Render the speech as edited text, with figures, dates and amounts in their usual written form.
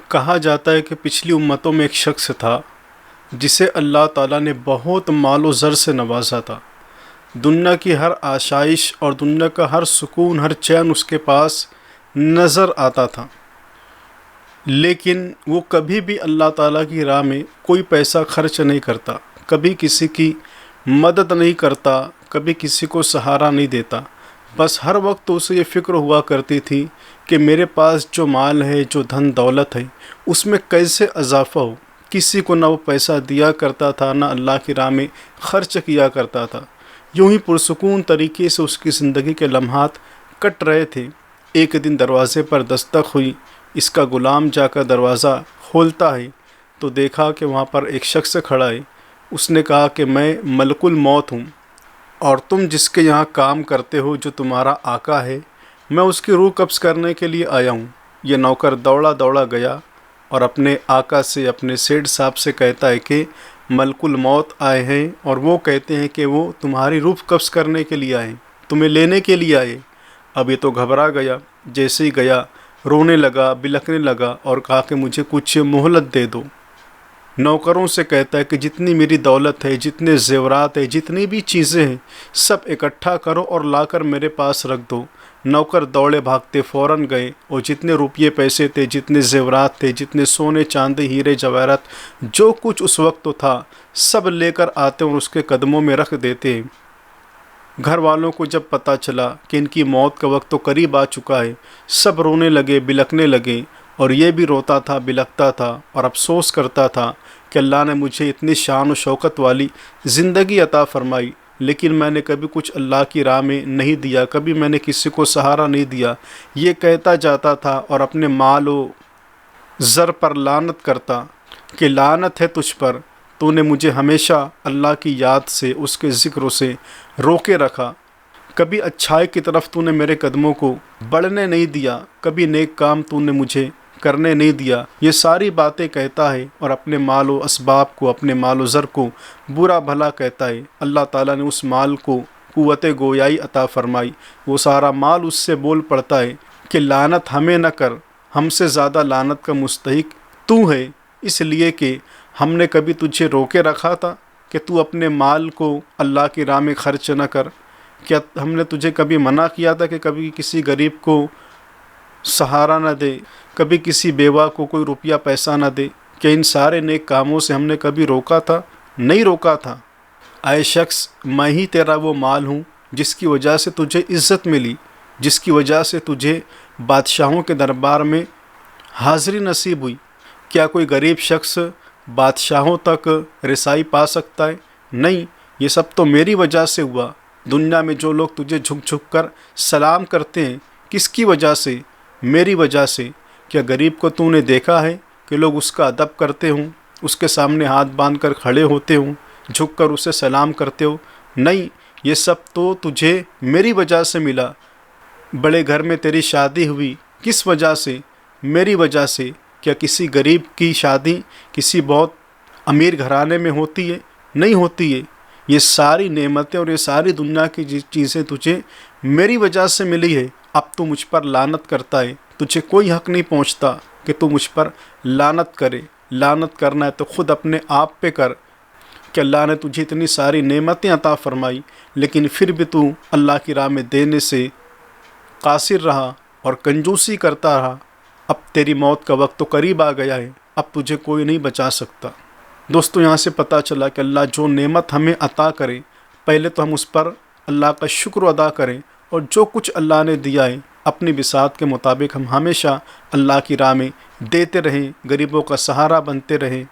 کہا جاتا ہے کہ پچھلی امتوں میں ایک شخص تھا جسے اللہ تعالیٰ نے بہت مال و زر سے نوازا تھا۔ دنیا کی ہر آشائش اور دنیا کا ہر سکون، ہر چین اس کے پاس نظر آتا تھا، لیکن وہ کبھی بھی اللہ تعالیٰ کی راہ میں کوئی پیسہ خرچ نہیں کرتا، کبھی کسی کی مدد نہیں کرتا، کبھی کسی کو سہارا نہیں دیتا۔ بس ہر وقت اسے یہ فکر ہوا کرتی تھی کہ میرے پاس جو مال ہے، جو دھن دولت ہے، اس میں کیسے اضافہ ہو۔ کسی کو نہ وہ پیسہ دیا کرتا تھا، نہ اللہ کی راہ میں خرچ کیا کرتا تھا۔ یوں ہی پرسکون طریقے سے اس کی زندگی کے لمحات کٹ رہے تھے۔ ایک دن دروازے پر دستک ہوئی۔ اس کا غلام جا کر دروازہ کھولتا ہے تو دیکھا کہ وہاں پر ایک شخص کھڑا ہے۔ اس نے کہا کہ میں ملک الموت ہوں، اور تم جس کے یہاں کام کرتے ہو، جو تمہارا آقا ہے، میں اس کی روح قبض کرنے کے لیے آیا ہوں۔ یہ نوکر دوڑا دوڑا گیا اور اپنے آقا سے، اپنے سیٹھ صاحب سے کہتا ہے کہ ملک الموت آئے ہیں، اور وہ کہتے ہیں کہ وہ تمہاری روح قبض کرنے کے لیے آئے، تمہیں لینے کے لیے آئے۔ اب یہ تو گھبرا گیا، جیسے ہی گیا رونے لگا، بلکنے لگا اور کہا کہ مجھے کچھ مہلت دے دو۔ نوکروں سے کہتا ہے کہ جتنی میری دولت ہے، جتنے زیورات ہیں، جتنی بھی چیزیں ہیں، سب اکٹھا کرو اور لا کر میرے پاس رکھ دو۔ نوکر دوڑے بھاگتے فوراً گئے، اور جتنے روپیے پیسے تھے، جتنے زیورات تھے، جتنے سونے چاندی ہیرے جواہرات، جو کچھ اس وقت تو تھا، سب لے کر آتے اور اس کے قدموں میں رکھ دیتے۔ گھر والوں کو جب پتہ چلا کہ ان کی موت کا وقت تو قریب آ چکا ہے، سب رونے لگے، بلکنے لگے، اور یہ بھی روتا تھا، بلکتا تھا اور افسوس کرتا تھا کہ اللہ نے مجھے اتنی شان و شوکت والی زندگی عطا فرمائی، لیکن میں نے کبھی کچھ اللہ کی راہ میں نہیں دیا، کبھی میں نے کسی کو سہارا نہیں دیا۔ یہ کہتا جاتا تھا اور اپنے مال و زر پر لعنت کرتا کہ لعنت ہے تجھ پر، تو نے مجھے ہمیشہ اللہ کی یاد سے، اس کے ذکر سے روکے رکھا۔ کبھی اچھائی کی طرف تو نے میرے قدموں کو بڑھنے نہیں دیا، کبھی نیک کام تو نے مجھے کرنے نہیں دیا۔ یہ ساری باتیں کہتا ہے اور اپنے مال و اسباب کو، اپنے مال و زر کو برا بھلا کہتا ہے۔ اللہ تعالیٰ نے اس مال کو قوت گویائی عطا فرمائی۔ وہ سارا مال اس سے بول پڑتا ہے کہ لعنت ہمیں نہ کر، ہم سے زیادہ لعنت کا مستحق تو ہے، اس لیے کہ ہم نے کبھی تجھے روکے رکھا تھا کہ تو اپنے مال کو اللہ کی راہ میں خرچ نہ کر؟ کیا ہم نے تجھے کبھی منع کیا تھا کہ کبھی کسی غریب کو سہارا نہ دے، کبھی کسی بیوہ کو کوئی روپیہ پیسہ نہ دے؟ کہ ان سارے نیک کاموں سے ہم نے کبھی روکا تھا؟ نہیں روکا تھا۔ اے شخص، میں ہی تیرا وہ مال ہوں جس کی وجہ سے تجھے عزت ملی، جس کی وجہ سے تجھے بادشاہوں کے دربار میں حاضری نصیب ہوئی۔ کیا کوئی غریب شخص بادشاہوں تک رسائی پا سکتا ہے؟ نہیں، یہ سب تو میری وجہ سے ہوا۔ دنیا میں جو لوگ تجھے جھک جھک کر سلام کرتے ہیں، کس کی وجہ سے؟ میری وجہ سے۔ کیا غریب کو تو نے دیکھا ہے کہ لوگ اس کا ادب کرتے ہوں، اس کے سامنے ہاتھ باندھ کر کھڑے ہوتے ہوں، جھک کر اسے سلام کرتے ہو؟ نہیں، یہ سب تو تجھے میری وجہ سے ملا۔ بڑے گھر میں تیری شادی ہوئی، کس وجہ سے؟ میری وجہ سے۔ کیا کسی غریب کی شادی کسی بہت امیر گھرانے میں ہوتی ہے؟ نہیں ہوتی ہے۔ یہ ساری نعمتیں اور یہ ساری دنیا کی چیزیں تجھے میری وجہ سے ملی ہے۔ اب تو مجھ پر لعنت کرتا ہے، تجھے کوئی حق نہیں پہنچتا کہ تو مجھ پر لعنت کرے۔ لعنت کرنا ہے تو خود اپنے آپ پہ کر کہ اللہ نے تجھے اتنی ساری نعمتیں عطا فرمائی، لیکن پھر بھی تو اللہ کی راہ میں دینے سے قاصر رہا اور کنجوسی کرتا رہا۔ اب تیری موت کا وقت تو قریب آ گیا ہے، اب تجھے کوئی نہیں بچا سکتا۔ دوستو، یہاں سے پتہ چلا کہ اللہ جو نعمت ہمیں عطا کرے، پہلے تو ہم اس پر اللہ کا شکر ادا کریں، اور جو کچھ اللہ نے دیا ہے اپنی بساط کے مطابق ہم ہمیشہ اللہ کی راہ میں دیتے رہیں، غریبوں کا سہارا بنتے رہیں۔